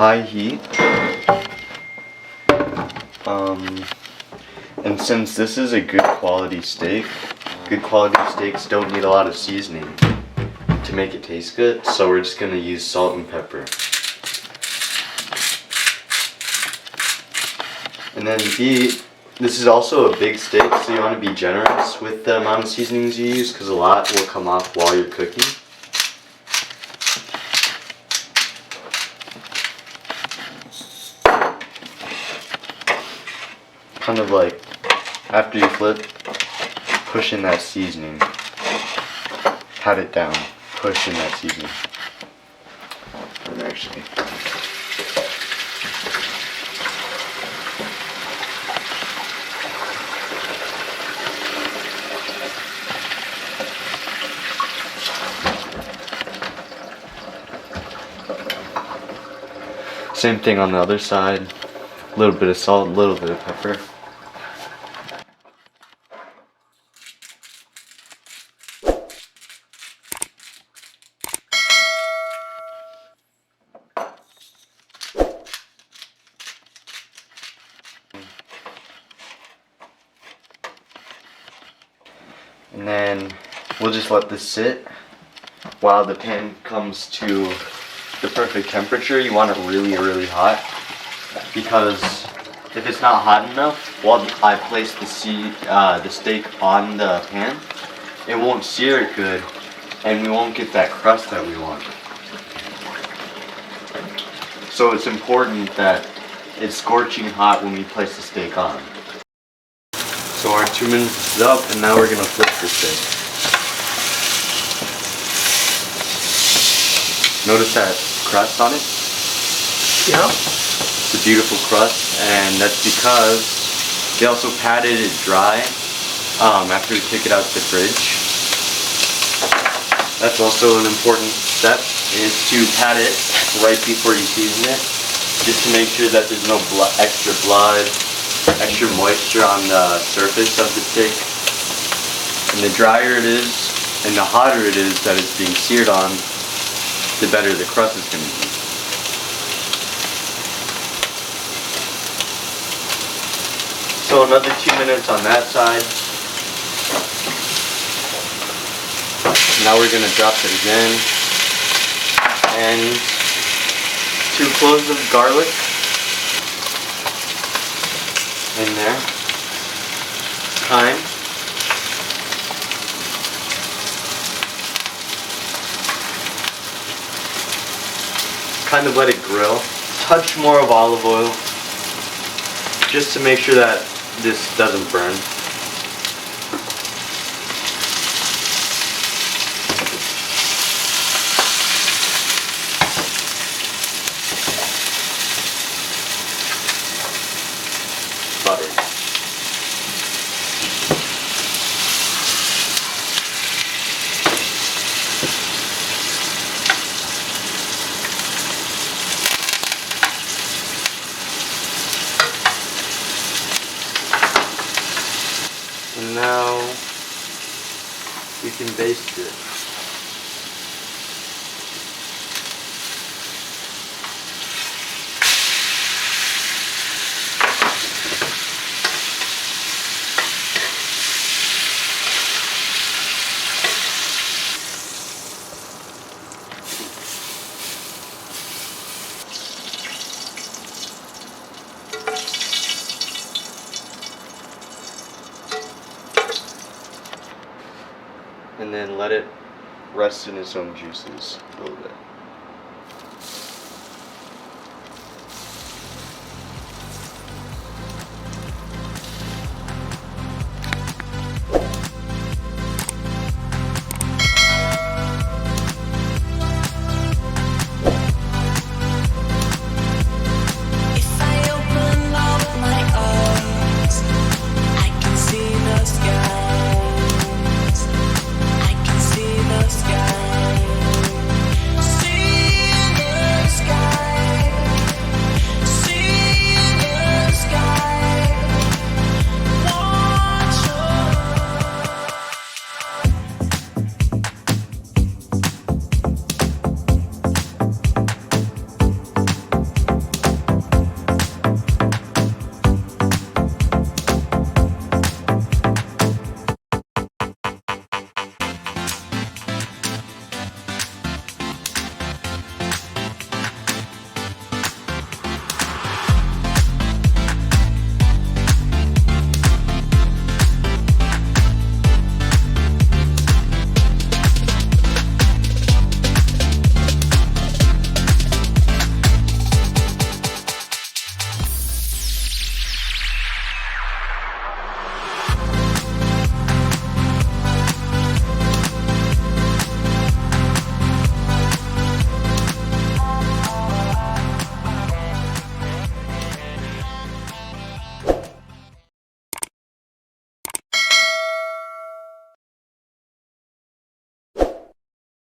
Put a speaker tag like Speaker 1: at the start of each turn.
Speaker 1: high heat. And since this is a good quality steaks don't need a lot of seasoning to make it taste good, so we're just gonna use salt and pepper. And then this is also a big steak, so you want to be generous with the amount of seasonings you use because a lot will come off while you're cooking. Kind of like after you flip, push in that seasoning. Pat it down, push in that seasoning. And actually, same thing on the other side. A little bit of salt, a little bit of pepper. And then we'll just let this sit while the pan comes to the perfect temperature. You want it really, really hot, because if it's not hot enough while I place the steak on the pan, it won't sear it good and we won't get that crust that we want. So it's important that it's scorching hot when we place the steak on. So our 2 minutes is up, and now we're gonna flip the steak. Notice that crust on it?
Speaker 2: Yeah.
Speaker 1: It's a beautiful crust, and that's because they also patted it dry after we took it out of the fridge. That's also an important step, is to pat it right before you season it, just to make sure that there's no extra blood, extra moisture on the surface of the steak. And the drier it is and the hotter it is that it's being seared on, the better the crust is going to be. So another 2 minutes on that side. Now we're going to drop it again. And 2 cloves of garlic in there. Thyme. Kind of let it grill. Touch more of olive oil, just to make sure that this doesn't burn. Butter. And now we can baste it. And then let it rest in its own juices a little bit.